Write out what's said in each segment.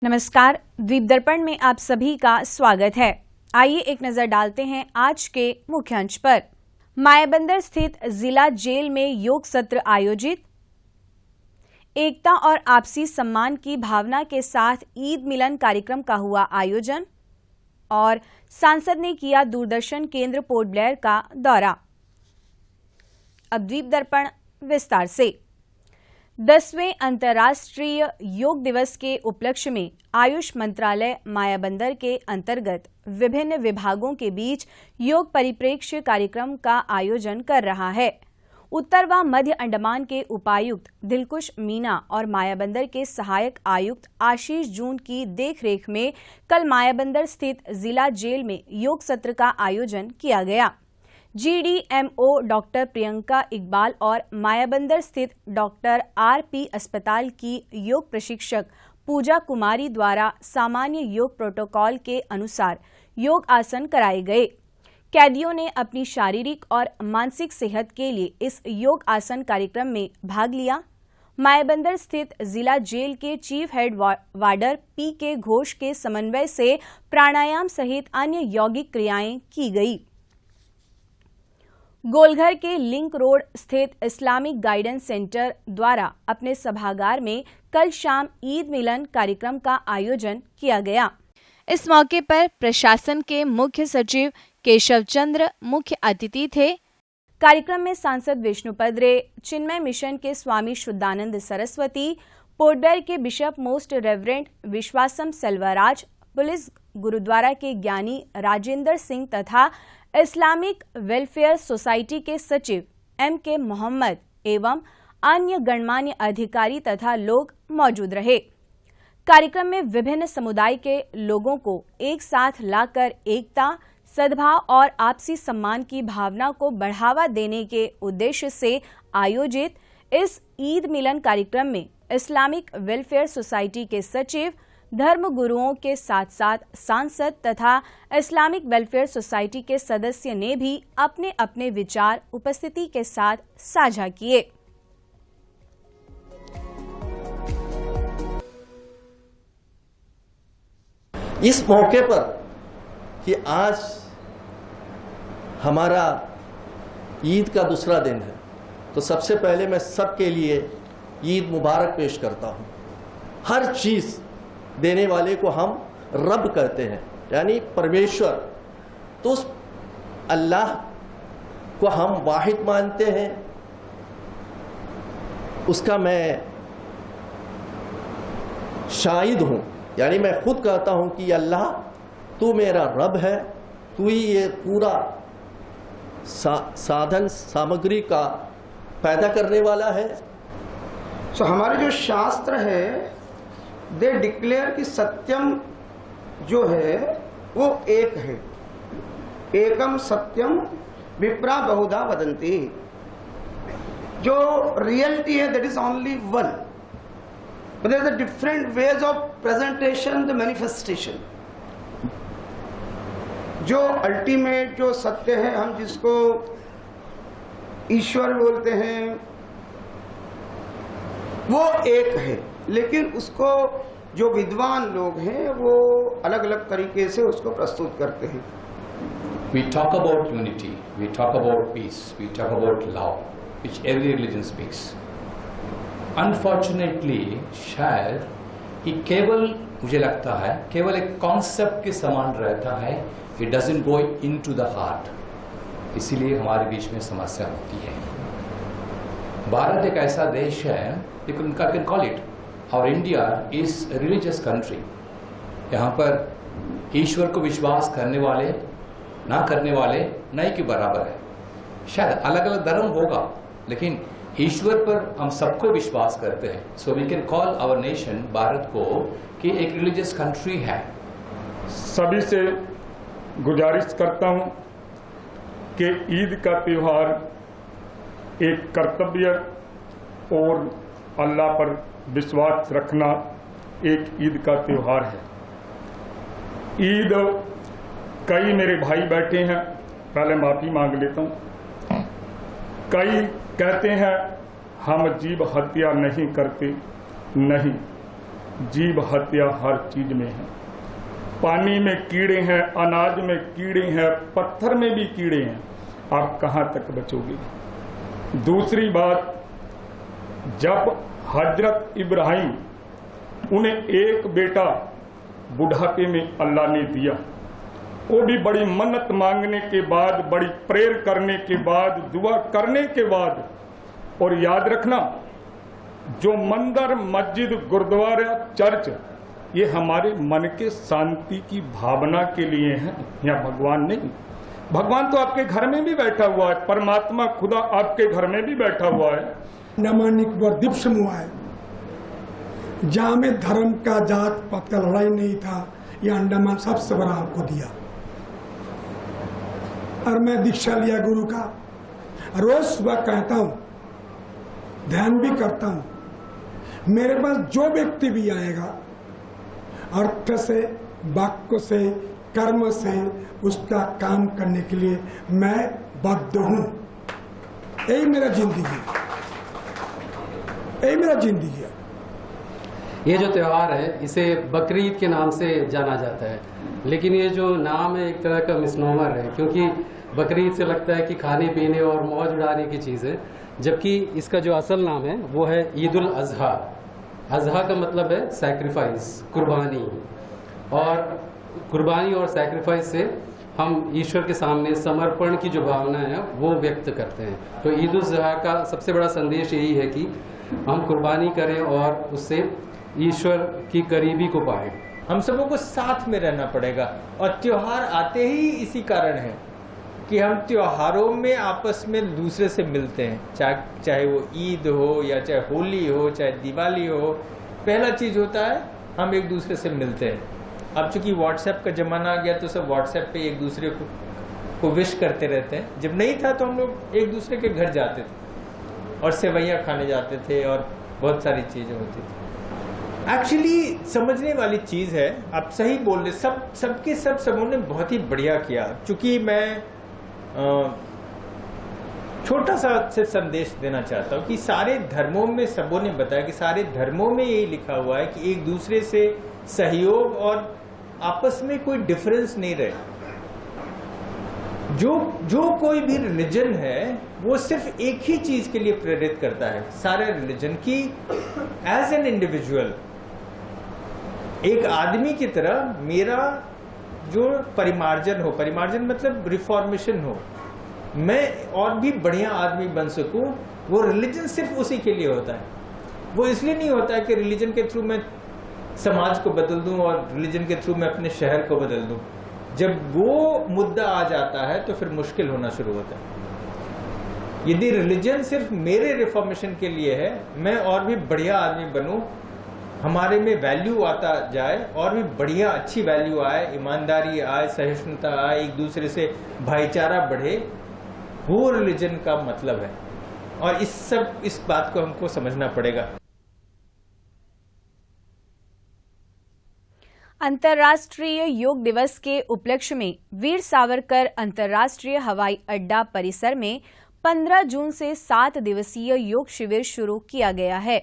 नमस्कार, द्वीप दर्पण में आप सभी का स्वागत है। आइए एक नजर डालते हैं आज के मुख्य अंश पर। मायाबंदर स्थित जिला जेल में योग सत्र आयोजित। एकता और आपसी सम्मान की भावना के साथ ईद मिलन कार्यक्रम का हुआ आयोजन। और सांसद ने किया दूरदर्शन केंद्र पोर्ट ब्लेयर का दौरा। अब द्वीप दर्पण विस्तार से। 10वें अंतर्राष्ट्रीय योग दिवस के उपलक्ष्य में आयुष मंत्रालय मायाबंदर के अंतर्गत विभिन्न विभागों के बीच योग परिप्रेक्ष्य कार्यक्रम का आयोजन कर रहा है। उत्तर व मध्य अंडमान के उपायुक्त दिलकुश मीना और मायाबंदर के सहायक आयुक्त आशीष जून की देखरेख में कल मायाबंदर स्थित जिला जेल में योग सत्र का आयोजन किया गया। GDMO डॉक्टर प्रियंका इकबाल और मायाबंदर स्थित डॉक्टर RP अस्पताल की योग प्रशिक्षक पूजा कुमारी द्वारा सामान्य योग प्रोटोकॉल के अनुसार योग आसन कराए गए। कैदियों ने अपनी शारीरिक और मानसिक सेहत के लिए इस योग आसन कार्यक्रम में भाग लिया। मायाबंदर स्थित जिला जेल के चीफ हेड वार्डर PK घोष के समन्वय से प्राणायाम सहित अन्य यौगिक क्रियाएं की गई। गोलघर के लिंक रोड स्थित इस्लामिक गाइडेंस सेंटर द्वारा अपने सभागार में कल शाम ईद मिलन कार्यक्रम का आयोजन किया गया। इस मौके पर प्रशासन के मुख्य सचिव केशव चंद्र मुख्य अतिथि थे। कार्यक्रम में सांसद विष्णुपद रे, चिन्मय मिशन के स्वामी शुद्धानंद सरस्वती, पोर्ट ब्लेयर के bishop most reverend Vishwasam Selvaraj, police gurdwara के ज्ञानी राजेंद्र सिंह तथा इस्लामिक वेलफेयर सोसाइटी के सचिव MK मोहम्मद एवं अन्य गणमान्य अधिकारी तथा लोग मौजूद रहे। कार्यक्रम में विभिन्न समुदाय के लोगों को एक साथ लाकर एकता, सद्भाव और आपसी सम्मान की भावना को बढ़ावा देने के उद्देश्य से आयोजित इस ईद मिलन कार्यक्रम में इस्लामिक वेलफेयर सोसाइटी के सचिव, धर्म गुरुओं के साथ साथ सांसद तथा इस्लामिक वेलफेयर सोसाइटी के सदस्य ने भी अपने अपने विचार उपस्थिति के साथ साझा किए। इस मौके पर कि आज हमारा ईद का दूसरा दिन है, तो सबसे पहले मैं सबके लिए ईद मुबारक पेश करता हूं। हर चीज देने वाले को हम रब कहते हैं, यानी परमेश्वर। तो उस अल्लाह को हम वाहिद मानते हैं। उसका मैं शाहिद हूं, यानी मैं खुद कहता हूं कि अल्लाह तू मेरा रब है, तू ही ये पूरा साधन सामग्री का पैदा करने वाला है। तो हमारे जो शास्त्र है दे डिक्लेयर कि सत्यम जो है वो एक है। एकम सत्यम विप्रा बहुधा वदंती। जो रियलिटी है that is only one, but there are different ways of presentation, the manifestation. जो अल्टीमेट जो सत्य है, हम जिसको ईश्वर बोलते हैं, वो एक है, लेकिन उसको जो विद्वान लोग हैं वो अलग अलग तरीके से उसको प्रस्तुत करते हैं। We talk about unity, we talk about peace, we talk about love, which every religion speaks. Unfortunately, शायद ये केवल, मुझे लगता है, केवल एक कॉन्सेप्ट के समान रहता है। It doesn't go into the heart. इसीलिए हमारे बीच में समस्या होती है। भारत एक ऐसा देश है, you can call it, और इंडिया इज रिलीजियस कंट्री। यहाँ पर ईश्वर को विश्वास करने वाले, ना करने वाले नहीं के बराबर है। शायद अलग अलग धर्म होगा, लेकिन ईश्वर पर हम सबको विश्वास करते हैं। So we can call our nation, Bharat को, कि एक रिलीजियस कंट्री है। सभी से गुजारिश करता हूँ कि ईद का त्यौहार एक कर्तव्य और अल्लाह पर विश्वास रखना एक ईद का त्यौहार है। ईद, कई मेरे भाई बैठे हैं, पहले माफी मांग लेता हूँ। कई कहते हैं हम जीव हत्या नहीं करते। नहीं, जीव हत्या हर चीज में है। पानी में कीड़े हैं, अनाज में कीड़े हैं, पत्थर में भी कीड़े हैं। आप कहां तक बचोगे? दूसरी बात, जब हजरत इब्राहिम, उन्हें एक बेटा बुढ़ापे में अल्लाह ने दिया, वो भी बड़ी मन्नत मांगने के बाद, बड़ी प्रेयर करने के बाद, दुआ करने के बाद। और याद रखना, जो मंदिर, मस्जिद, गुरुद्वारा, चर्च, ये हमारे मन के शांति की भावना के लिए है, या भगवान नहीं। भगवान तो आपके घर में भी बैठा हुआ है, परमात्मा खुदा आपके घर में भी बैठा हुआ है। अंडमान निकोबार द्वीप समूह है जहाँ में धर्म का, जात पात का लड़ाई नहीं था। यह अंडमान सबसे बड़ा आपको दिया। और मैं दीक्षा लिया गुरु का, रोज सुबह कहता हूँ, ध्यान भी करता हूँ। मेरे पास जो व्यक्ति भी आएगा, अर्थ से, वाक्य से, कर्म से उसका काम करने के लिए मैं बद्ध हूँ। यही मेरा जिंदगी है, यही मेरा जिंदगी है। ये जो त्यौहार है इसे बकरीद के नाम से जाना जाता है, लेकिन ये जो नाम है एक तरह का मिसनोमर है, क्योंकि बकरीद से लगता है कि खाने पीने और मौज उड़ाने की चीज़ है, जबकि इसका जो असल नाम है वो है ईद उल अज़हा। अज़हा का मतलब है सैक्रिफाइस, कुर्बानी। और कुर्बानी और सैक्रिफाइस से हम ईश्वर के सामने समर्पण की जो भावना है वो व्यक्त करते हैं। तो ईद उल अज़हा का सबसे बड़ा संदेश यही है कि हम कुर्बानी करें और उससे ईश्वर की करीबी को पाएं। हम सबों को साथ में रहना पड़ेगा, और त्योहार आते ही इसी कारण है कि हम त्योहारों में आपस में दूसरे से मिलते हैं, चाहे वो ईद हो या चाहे होली हो, चाहे दिवाली हो। पहला चीज होता है हम एक दूसरे से मिलते हैं। अब चूंकि व्हाट्सएप का जमाना आ गया तो सब व्हाट्सएप पे एक दूसरे को विश करते रहते हैं। जब नहीं था तो हम लोग एक दूसरे के घर जाते थे और सेवैयाँ खाने जाते थे और बहुत सारी चीजें होती थी। एक्चुअली समझने वाली चीज है, आप सही बोल रहे, सबके सबों ने बहुत ही बढ़िया किया। चूंकि मैं छोटा सा सिर्फ संदेश देना चाहता हूँ कि सारे धर्मों में सबों ने बताया कि सारे धर्मों में यही लिखा हुआ है कि एक दूसरे से सहयोग और आपस में कोई डिफरेंस नहीं रहे। जो कोई भी रिलीजन है वो सिर्फ एक ही चीज के लिए प्रेरित करता है, सारे रिलीजन की, एज एन इंडिविजुअल, एक आदमी की तरह मेरा जो परिमार्जन हो, परिमार्जन मतलब रिफॉर्मेशन हो, मैं और भी बढ़िया आदमी बन सकूं, वो रिलीजन सिर्फ उसी के लिए होता है। वो इसलिए नहीं होता है कि रिलीजन के थ्रू मैं समाज को बदल दूं और रिलीजन के थ्रू मैं अपने शहर को बदल दूं। जब वो मुद्दा आ जाता है तो फिर मुश्किल होना शुरू होता है। यदि रिलीजन सिर्फ मेरे रिफॉर्मेशन के लिए है, मैं और भी बढ़िया आदमी बनूं, हमारे में वैल्यू आता जाए और भी बढ़िया अच्छी वैल्यू आए, ईमानदारी आए, सहिष्णुता आए, एक दूसरे से भाईचारा बढ़े, वो रिलीजन का मतलब है। और इस बात को हमको समझना पड़ेगा। अंतर्राष्ट्रीय योग दिवस के उपलक्ष्य में वीर सावरकर अंतर्राष्ट्रीय हवाई अड्डा परिसर में 15 जून से 7 दिवसीय योग शिविर शुरू किया गया है।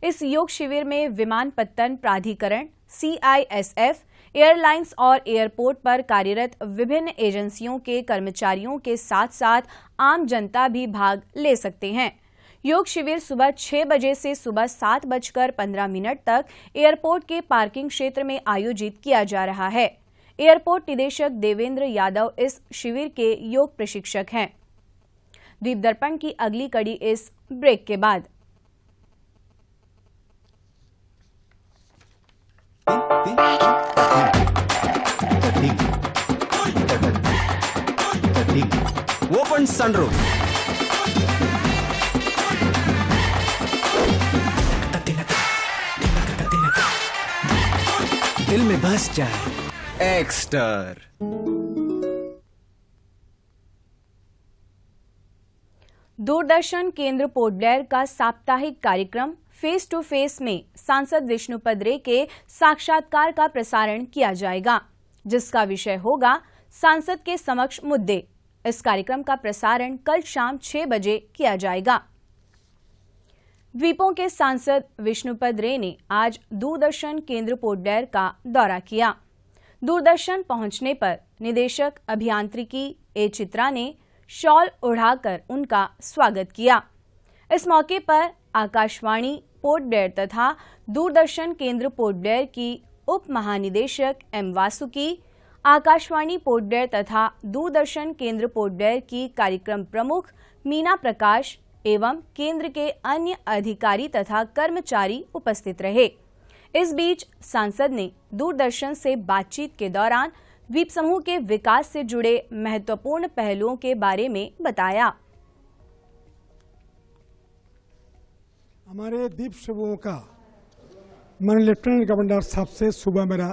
इस योग शिविर में विमानपत्तन प्राधिकरण, CISF, एयरलाइंस और एयरपोर्ट पर कार्यरत विभिन्न एजेंसियों के कर्मचारियों के साथ साथ आम जनता भी भाग ले सकते हैं। योग शिविर सुबह 6 बजे से सुबह 7:15 तक एयरपोर्ट के पार्किंग क्षेत्र में आयोजित किया जा रहा है। एयरपोर्ट निदेशक देवेंद्र यादव इस शिविर के योग प्रशिक्षक हैं। दीप दर्पण की अगली कड़ी इस ब्रेक के बाद। ओपन सनरूफ, दिल में बस जाए एक्स्टर। दूरदर्शन केंद्र पोर्ट ब्लेयर का साप्ताहिक कार्यक्रम फेस टू फेस में सांसद विष्णुपद रे के साक्षात्कार का प्रसारण किया जाएगा, जिसका विषय होगा सांसद के समक्ष मुद्दे। इस कार्यक्रम का प्रसारण कल शाम 6 बजे किया जाएगा। द्वीपों के सांसद विष्णुपद रे ने आज दूरदर्शन केंद्र पोर्ट ब्लेयर का दौरा किया। दूरदर्शन पहुंचने पर निदेशक अभियांत्रिकी ए चित्रा ने शॉल ओढ़ाकर उनका स्वागत किया। इस मौके पर आकाशवाणी पोर्ट ब्लेयर तथा दूरदर्शन केंद्र पोर्ट ब्लेयर की उप महानिदेशक एम वासुकी, आकाशवाणी पोर्ट ब्लेयर तथा दूरदर्शन केंद्र पोर्ट ब्लेयर की कार्यक्रम प्रमुख मीना प्रकाश एवं केंद्र के अन्य अधिकारी तथा कर्मचारी उपस्थित रहे। इस बीच सांसद ने दूरदर्शन से बातचीत के दौरान द्वीप समूह के विकास से जुड़े महत्वपूर्ण पहलुओं के बारे में बताया। हमारे द्वीप समूह का मैंने लेफ्टिनेंट गवर्नर साहब से सुबह मेरा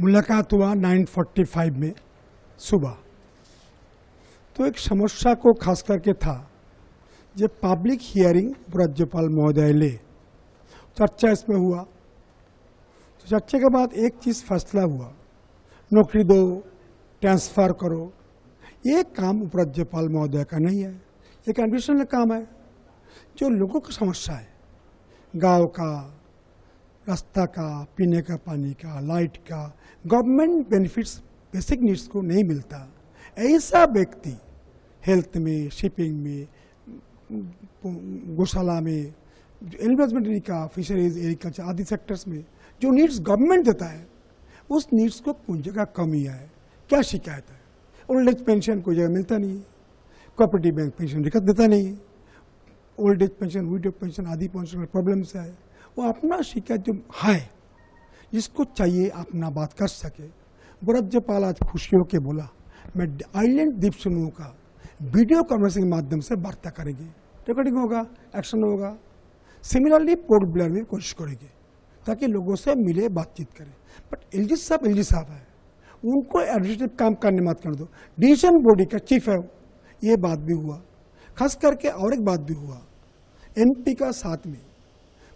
मुलाकात हुआ 9:45 में सुबह। तो एक समस्या को खास करके था जो पब्लिक हियरिंग राज्यपाल महोदय ले चर्चा इसमें हुआ। तो चर्चा के बाद एक चीज़ फैसला हुआ, नौकरी दो, ट्रांसफर करो, ये काम उपराज्यपाल महोदय का नहीं है, एक एडमिशनल काम है। जो लोगों की समस्या है, गांव का, रास्ता का, पीने का पानी का, लाइट का, गवर्नमेंट बेनिफिट्स बेसिक नीड्स को नहीं मिलता, ऐसा व्यक्ति हेल्थ में, शिपिंग में, गौशाला में, इन्वेस्टमेंट का, फिशरीज, एग्रीकल्चर आदि सेक्टर्स में जो नीड्स गवर्नमेंट देता है, उस नीड्स को कोई जगह कमी है। क्या शिकायत है? ओल्ड एज पेंशन कोई जगह मिलता नहीं है, कोऑपरेटिव बैंक पेंशन दिक्कत देता नहीं है, old age pension, window pension आदि पेंशन प्रॉब्लम्स है। वो अपना शिकायत जो है, जिसको चाहिए अपना बात कर सके। राज्यपाल आज खुशी होकर बोला, मैं आइलैंड द्वीप समूह का वीडियो कॉन्फ्रेंसिंग के माध्यम से वार्ता करेंगे, रिकॉर्डिंग होगा, एक्शन होगा। सिमिलरली पोर्ट ब्लेयर में कोशिश करेंगे ताकि लोगों से मिले, बातचीत करें। बट एलजी साहब है, उनको एडमिनिस्ट्रेटिव काम करने मत कर दो, डिसीजन बॉडी का चीफ है, ये बात भी हुआ। खास करके और एक बात भी हुआ, एमपी का साथ में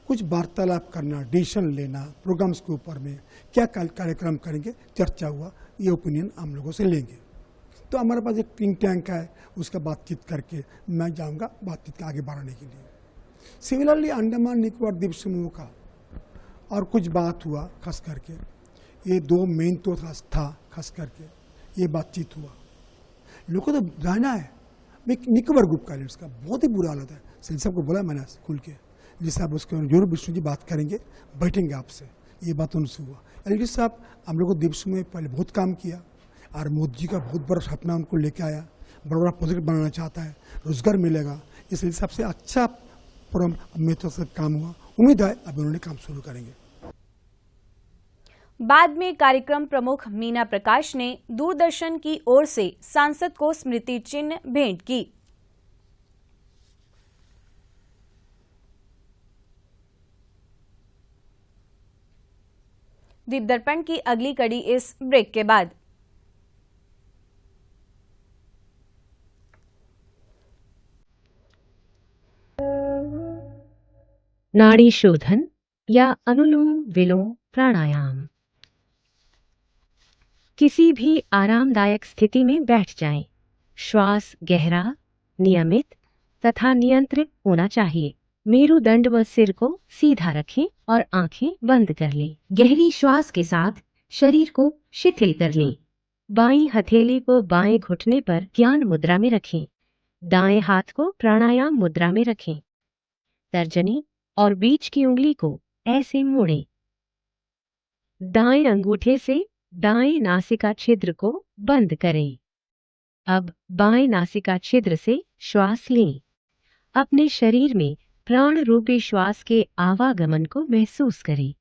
कुछ वार्तालाप करना, डिसीजन लेना, प्रोग्राम्स के ऊपर में क्या कार्यक्रम करेंगे, चर्चा हुआ। ये ओपिनियन हम लोगों से लेंगे। तो हमारे पास एक थिंक टैंक है, उसका बातचीत करके मैं जाऊंगा बातचीत आगे बढ़ाने के लिए। सिमिलरली अंडमान निकोबार द्वीप समूह का और कुछ बात हुआ, खास करके ये दो मेन तो था, खास करके ये बातचीत हुआ। लोगों को तो जाना है, निकोबार ग्रुप का आइलैंड्स का बहुत ही बुरा हालत है। सिंह साहब को बोला मैंने खुल के, जी साहब उसके जरूर विष्णु जी बात करेंगे, बैठेंगे आपसे, ये बात उनसे हुआ। एलडी साहब हम लोग को द्वीप समूह में पहले बहुत काम किया और मोदी जी का बहुत बड़ा सपना उनको लेके आया, बड़ा बड़ा प्रोजेक्ट बनाना चाहता है, रोजगार मिलेगा, इसलिए सबसे अच्छा में तो सब काम हुआ। उम्मीद है अब उन्होंने काम शुरू करेंगे। बाद में कार्यक्रम प्रमुख मीना प्रकाश ने दूरदर्शन की ओर से सांसद को स्मृति चिन्ह भेंट की। दीप दर्पण की अगली कड़ी इस ब्रेक के बाद। नाड़ी शोधन या अनुलोम विलोम प्राणायाम। किसी भी आरामदायक स्थिति में बैठ जाएं। श्वास गहरा, नियमित तथा नियंत्रित होना चाहिए। मेरुदंड व सिर को सीधा रखें और आंखें बंद कर लें। गहरी श्वास के साथ शरीर को शिथिल कर लें। बाईं हथेली को बाएं घुटने पर ध्यान मुद्रा में रखें। दाएं हाथ को प्राणायाम मुद्रा में रखें। तर्जनी और बीच की उंगली को ऐसे मोड़ें। दाएं अंगूठे से दाएं नासिका छिद्र को बंद करें। अब बाएं नासिका छिद्र से श्वास लें। अपने शरीर में प्राण रूपी श्वास के आवागमन को महसूस करें।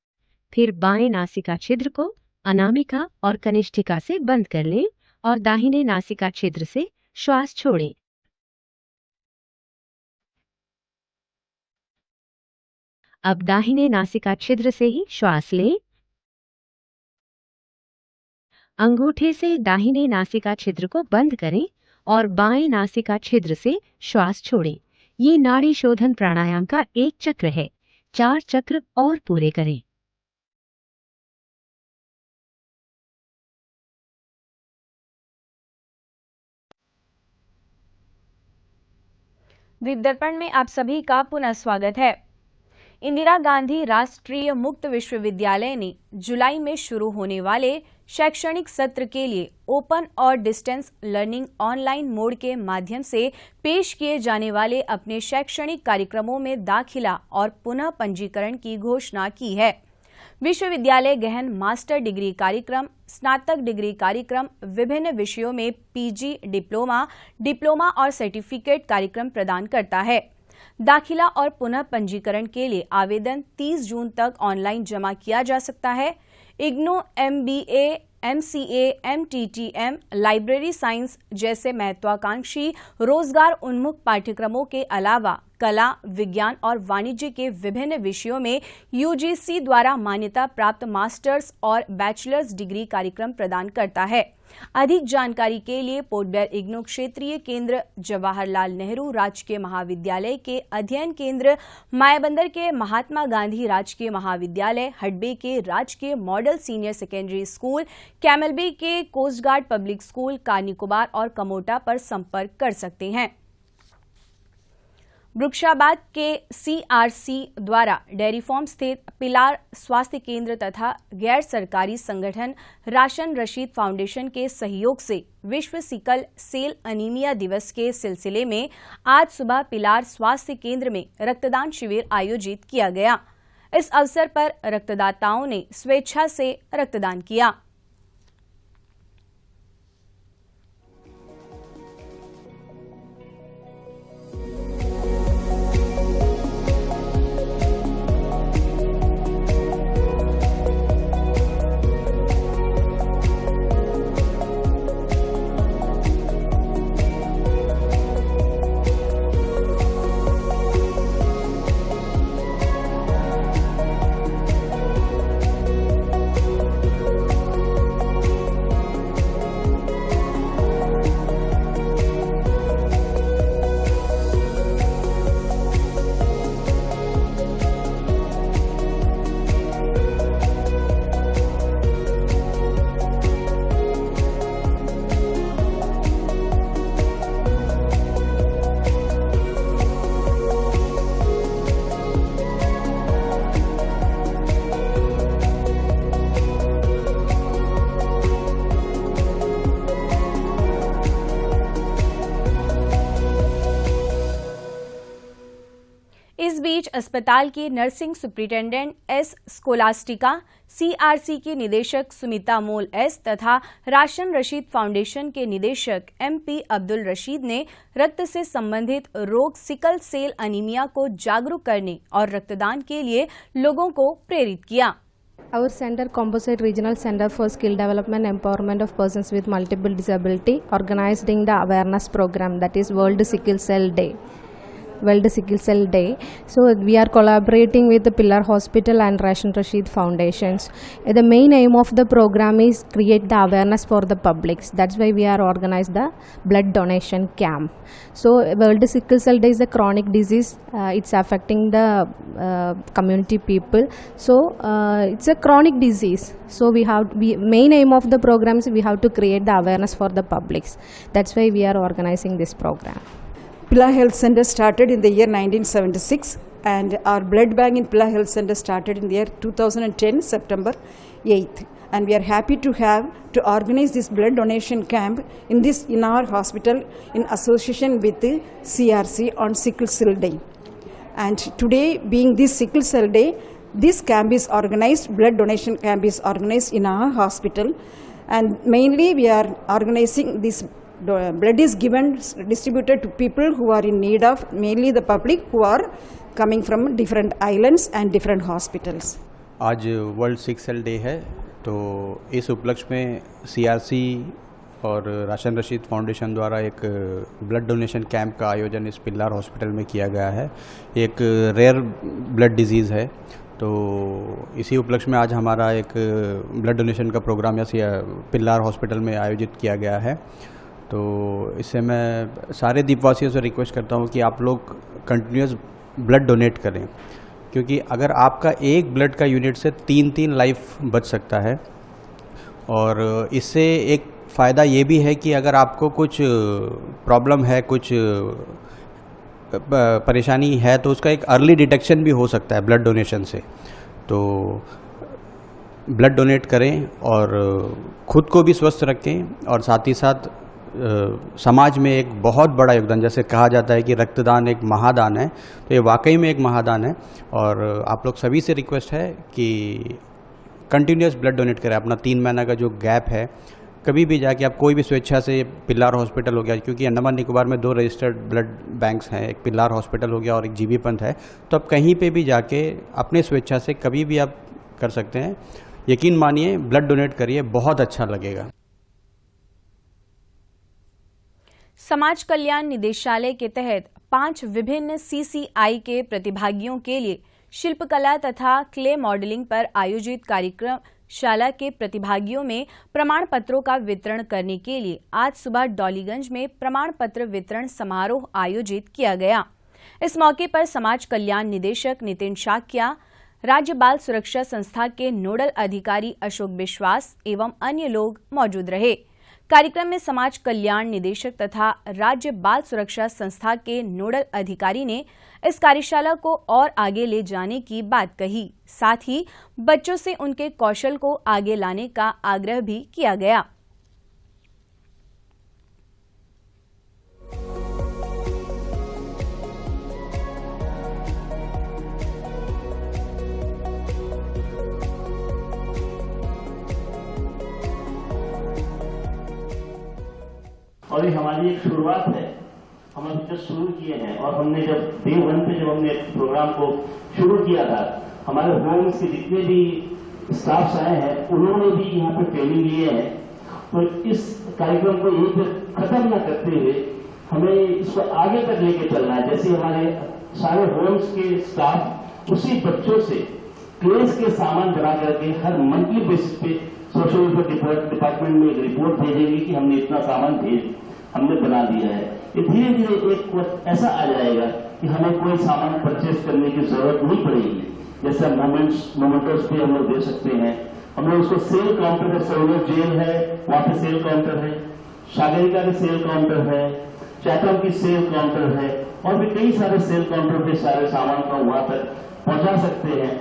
फिर बाएं नासिका छिद्र को अनामिका और कनिष्ठिका से बंद कर लें और दाहिने नासिका छिद्र से श्वास छोड़ें। अब दाहिने नासिका छिद्र से ही श्वास लें। अंगूठे से दाहिने नासिका छिद्र को बंद करें और बाएं नासिका छिद्र से श्वास छोड़ें। ये नाड़ी शोधन प्राणायाम का एक चक्र है। 4 चक्र और पूरे करें। द्वीप दर्पण में आप सभी का पुनः स्वागत है। इंदिरा गांधी राष्ट्रीय मुक्त विश्वविद्यालय ने जुलाई में शुरू होने वाले शैक्षणिक सत्र के लिए ओपन और डिस्टेंस लर्निंग ऑनलाइन मोड के माध्यम से पेश किए जाने वाले अपने शैक्षणिक कार्यक्रमों में दाखिला और पुनः पंजीकरण की घोषणा की है। विश्वविद्यालय गहन मास्टर डिग्री कार्यक्रम, स्नातक डिग्री कार्यक्रम, विभिन्न विषयों में पीजी, डिप्लोमा और सर्टिफिकेट कार्यक्रम प्रदान करता है। दाखिला और पुनः पंजीकरण के लिए आवेदन 30 जून तक ऑनलाइन जमा किया जा सकता है। IGNOU, MBA, MCA, MTTM, library science जैसे महत्वाकांक्षी रोजगार उन्मुख पाठ्यक्रमों के अलावा कला, विज्ञान और वाणिज्य के विभिन्न विषयों में UGC द्वारा मान्यता प्राप्त मास्टर्स और बैचलर्स डिग्री कार्यक्रम प्रदान करता है। अधिक जानकारी के लिए पोर्ट ब्लेयर इग्नू क्षेत्रीय केंद्र, जवाहरलाल नेहरू राजकीय महाविद्यालय के अध्ययन केंद्र, मायाबंदर के महात्मा गांधी राजकीय महाविद्यालय, हडबे के राजकीय model senior secondary school, Campbell Bay के coast guard public school, Car Nicobar और कमोटा पर संपर्क कर सकते हैं। वृक्षाबाद के CRC द्वारा डेयरी फार्म स्थित पिलार स्वास्थ्य केंद्र तथा गैर सरकारी संगठन राशन रशीद फाउंडेशन के सहयोग से विश्व सिकल सेल अनीमिया दिवस के सिलसिले में आज सुबह पिलार स्वास्थ्य केंद्र में रक्तदान शिविर आयोजित किया गया। इस अवसर पर रक्तदाताओं ने स्वेच्छा से रक्तदान किया। इस बीच अस्पताल की नर्सिंग सुप्रिंटेंडेंट S. स्कोलास्टिका, CRC की निदेशक सुमिता मोल S तथा राशन रशीद फाउंडेशन के निदेशक MP अब्दुल रशीद ने रक्त से संबंधित रोग सिकल सेल अनीमिया को जागरूक करने और रक्तदान के लिए लोगों को प्रेरित किया। Our center, Composite Regional Center for Skill Development Empowerment of Persons with Multiple Disability, organizing the awareness program that is World Sickle Cell Day. So we are collaborating with the Pillar Hospital and Ration Rashid Foundations. The main aim of the program is create the awareness for the publics. That's why we are organized the blood donation camp. So World Sickle Cell Day is a chronic disease. It's affecting the community people. So it's a chronic disease. So main aim of the program is we have to create the awareness for the publics. That's why we are organizing this program. Pilla Health Center started in the year 1976 and our blood bank in Pilla Health Center started in the year 2010, September 8th. And we are happy to organize this blood donation camp in our hospital in association with the CRC on Sickle Cell Day. And today, being this Sickle Cell Day, this camp is organized, blood donation camp is organized in our hospital. And mainly we are organizing this blood is distributed to people who are in need of, mainly the public who are coming from different islands and different hospitals. आज world sickle cell day है, तो इस उपलक्ष्य में CRC और ration Rashid foundation द्वारा एक blood donation camp का आयोजन इस पिल्लार हॉस्पिटल में किया गया है। एक रेयर ब्लड डिजीज़ है, तो इसी उपलक्ष्य में आज हमारा एक ब्लड डोनेशन का प्रोग्राम या पिल्लार हॉस्पिटल में आयोजित किया गया है। तो इससे मैं सारे द्वीपवासियों से रिक्वेस्ट करता हूँ कि आप लोग कंटिन्यूस ब्लड डोनेट करें, क्योंकि अगर आपका एक ब्लड का यूनिट से 3 लाइफ बच सकता है। और इससे एक फ़ायदा ये भी है कि अगर आपको कुछ प्रॉब्लम है, कुछ परेशानी है तो उसका एक अर्ली डिटेक्शन भी हो सकता है ब्लड डोनेशन से। तो ब्लड डोनेट करें और खुद को भी स्वस्थ रखें और साथ ही साथ समाज में एक बहुत बड़ा योगदान, जैसे कहा जाता है कि रक्तदान एक महादान है, तो ये वाकई में एक महादान है। और आप लोग सभी से रिक्वेस्ट है कि कंटिन्यूस ब्लड डोनेट करें। अपना 3 महीना का जो गैप है, कभी भी जाके आप कोई भी स्वेच्छा से, पिल्लार हॉस्पिटल हो गया, क्योंकि अंडमान निकोबार में 2 रजिस्टर्ड ब्लड बैंक्स हैं, एक पिल्लार हॉस्पिटल हो गया और एक जीबी पंत है, तो आप कहीं पे भी जाके अपने स्वेच्छा से कभी भी आप कर सकते हैं। यकीन मानिए, ब्लड डोनेट करिए, बहुत अच्छा लगेगा। समाज कल्याण निदेशालय के तहत 5 विभिन्न CCI के प्रतिभागियों के लिए शिल्पकला तथा क्ले मॉडलिंग पर आयोजित कार्यक्रमशाला के प्रतिभागियों में प्रमाण पत्रों का वितरण करने के लिए आज सुबह डॉलीगंज में प्रमाण पत्र वितरण समारोह आयोजित किया गया। इस मौके पर समाज कल्याण निदेशक नितिन शाक्या, राज्य बाल सुरक्षा संस्था के नोडल अधिकारी अशोक विश्वास एवं अन्य लोग मौजूद रहे। कार्यक्रम में समाज कल्याण निदेशक तथा राज्य बाल सुरक्षा संस्था के नोडल अधिकारी ने इस कार्यशाला को और आगे ले जाने की बात कही। साथ ही बच्चों से उनके कौशल को आगे लाने का आग्रह भी किया गया। और ये हमारी एक शुरुआत है, हम अभी जब शुरू किए हैं। और हमने जब डे 1 पे जब हमने प्रोग्राम को शुरू किया था, हमारे होम्स के जितने भी स्टाफ्स आए हैं उन्होंने भी यहाँ पे ट्रेनिंग लिए हैं। तो इस कार्यक्रम को यहीं पे खत्म न करते हुए हमें इसको आगे तक लेके चलना है। जैसे हमारे सारे होम्स के स्टाफ उसी बच्चों से क्लेस के सामान बना करके हर मंथली बेसिस पे सोशल वेलफेयर डिपार्टमेंट में एक रिपोर्ट भेजेंगे कि हमने इतना सामान हमने बना दिया है। ये धीरे धीरे एक वक्त ऐसा आ जाएगा कि हमें कोई सामान परचेज करने की जरूरत नहीं पड़ेगी। जैसे मोमेंटोस पे हम लोग दे सकते हैं, हम लोग उसको सेल काउंटर है, सरोवर जेल है वहाँ पे सेल काउंटर है, सागरिका के सेल काउंटर है, चैटम की सेल काउंटर है और भी कई सारे सेल काउंटर पे सारे सामान को वहाँ तक पहुँचा सकते हैं।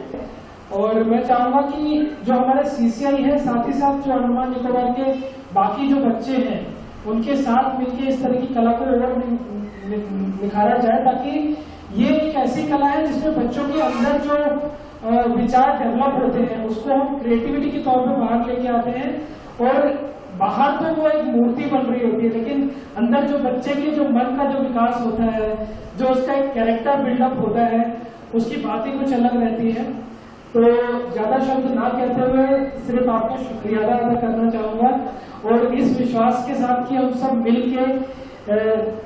और मैं चाहूंगा कि जो हमारे CCI है, साथ ही साथ जो अंडमान निकोबार के बाकी जो बच्चे हैं उनके साथ मिलकर इस तरह की कला को और निखारा जाए, ताकि ये एक ऐसी कला है जिसमें बच्चों के अंदर जो विचार डेवलप होते हैं उसको हम क्रिएटिविटी के तौर पे बाहर लेके आते हैं। और बाहर तो वो एक मूर्ति बन रही होती है, लेकिन अंदर जो बच्चे के जो मन का जो विकास होता है, जो उसका एक कैरेक्टर बिल्डअप होता है, उसकी बात ही कुछ अलग रहती है। तो ज्यादा शब्द ना कहते हुए सिर्फ आपको शुक्रिया अदा करना चाहूंगा और इस विश्वास के साथ कि हम सब मिलके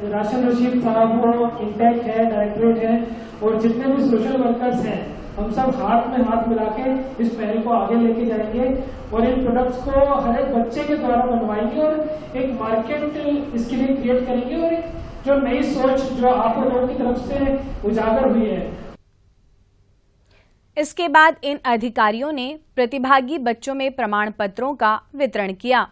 राशन रशीद साहब हो, इंटेक है, डायरेक्टरेट है और जितने भी सोशल वर्कर्स हैं, हम सब हाथ में हाथ मिला के इस पहल को आगे लेके जाएंगे और इन प्रोडक्ट्स को हर एक बच्चे के द्वारा बनवाएंगे और एक मार्केट इसके लिए क्रिएट करेंगे और एक जो नई सोच जो आप लोगों की तरफ से उजागर हुई है। इसके बाद इन अधिकारियों ने प्रतिभागी बच्चों में प्रमाण पत्रों का वितरण किया।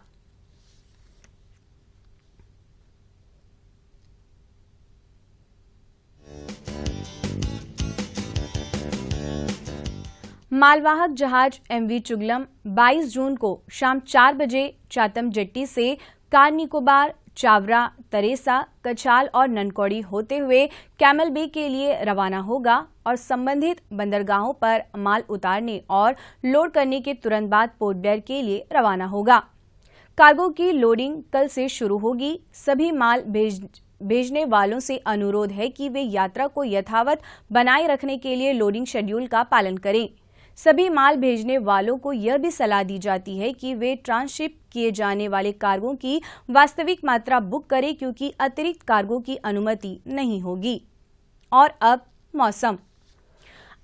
मालवाहक जहाज MV चुगलम 22 जून को शाम 4 बजे चातम जेट्टी से कार निकोबार, चावरा, तरेसा, कछाल और ननकौड़ी होते हुए कैमल बे के लिए रवाना होगा और संबंधित बंदरगाहों पर माल उतारने और लोड करने के तुरंत बाद पोर्ट ब्लेयर के लिए रवाना होगा। कार्गो की लोडिंग कल से शुरू होगी। सभी माल भेजने वालों से अनुरोध है कि वे यात्रा को यथावत बनाए रखने के लिए लोडिंग शेड्यूल का पालन करें। सभी माल भेजने वालों को यह भी सलाह दी जाती है कि वे ट्रांसशिप किए जाने वाले कार्गो की वास्तविक मात्रा बुक करें, क्योंकि अतिरिक्त कार्गो की अनुमति नहीं होगी। और अब मौसम।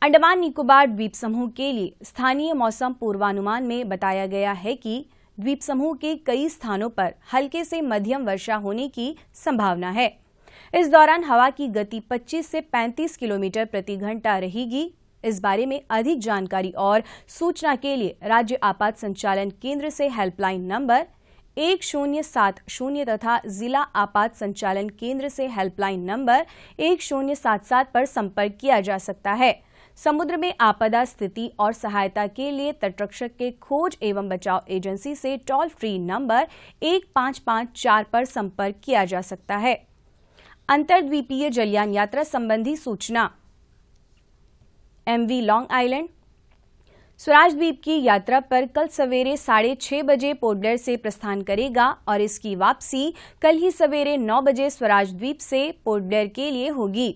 अंडमान निकोबार द्वीप समूह के लिए स्थानीय मौसम पूर्वानुमान में बताया गया है कि द्वीप समूह के कई स्थानों पर हल्के से मध्यम वर्षा होने की संभावना है। इस दौरान हवा की गति 25 से 35 किलोमीटर प्रति घंटा रहेगी। इस बारे में अधिक जानकारी और सूचना के लिए राज्य आपात संचालन केंद्र से हेल्पलाइन नंबर 1070 तथा जिला आपात संचालन केंद्र से हेल्पलाइन नंबर 1077 पर संपर्क किया जा सकता है। समुद्र में आपदा स्थिति और सहायता के लिए तटरक्षक के खोज एवं बचाव एजेंसी से टोल फ्री नंबर 1554 पर संपर्क किया जा सकता है। अंतर्द्वीपीय जलयान यात्रा संबंधी सूचना। MV लॉन्ग आइलैंड स्वराज द्वीप की यात्रा पर कल सवेरे 6:30 बजे पोर्ट ब्लेयर से प्रस्थान करेगा और इसकी वापसी कल ही सवेरे 9 बजे स्वराज द्वीप से पोर्ट ब्लेयर के लिए होगी।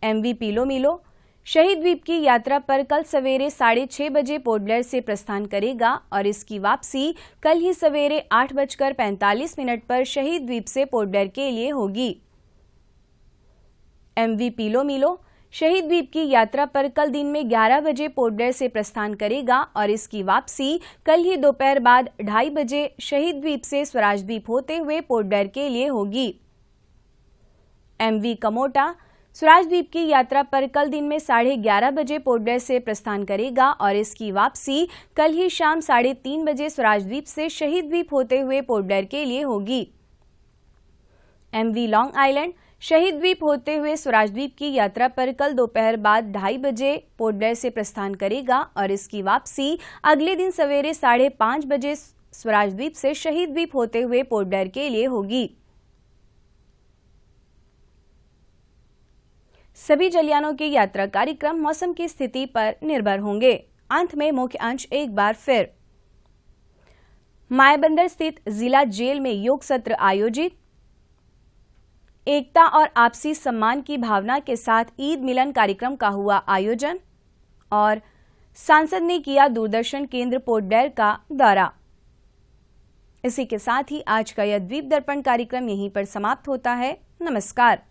MV पीलो मिलो शहीद द्वीप की यात्रा पर कल सवेरे 6:30 बजे पोर्ट ब्लेयर से प्रस्थान करेगा और इसकी वापसी कल ही सवेरे 8:45 पर शहीद द्वीप से पोर्ट ब्लेयर के लिए होगी। MV पीलो मिलो शहीद द्वीप की यात्रा पर कल दिन में 11 बजे पोर्ट ब्लेयर से प्रस्थान करेगा और इसकी वापसी कल ही दोपहर बाद 2:30 बजे शहीद द्वीप से स्वराज द्वीप होते हुए पोर्ट ब्लेयर के लिए होगी। MV कमोटा स्वराज द्वीप की यात्रा पर कल दिन में 11:30 बजे पोर्ट ब्लेयर से प्रस्थान करेगा और इसकी वापसी कल ही शाम 3:30 बजे स्वराज द्वीप से शहीद द्वीप होते हुए पोर्ट ब्लेयर के लिए होगी। MV लॉन्ग आइलैंड शहीद द्वीप होते हुए स्वराज द्वीप की यात्रा पर कल दोपहर बाद 2:30 बजे पोर्ट ब्लेयर से प्रस्थान करेगा और इसकी वापसी अगले दिन सवेरे 5:30 बजे स्वराज द्वीप से शहीद द्वीप होते हुए पोर्ट ब्लेयर के लिए होगी। सभी जलयानों के यात्रा कार्यक्रम मौसम की स्थिति पर निर्भर होंगे। अंत में मुख्य अंश एक बार फिर। मायाबंदर स्थित जिला जेल में योग सत्र आयोजित। एकता और आपसी सम्मान की भावना के साथ ईद मिलन कार्यक्रम का हुआ आयोजन। और सांसद ने किया दूरदर्शन केंद्र पोर्ट ब्लेयर का दौरा। इसी के साथ ही आज का यह द्वीप दर्पण कार्यक्रम यहीं पर समाप्त होता है। नमस्कार।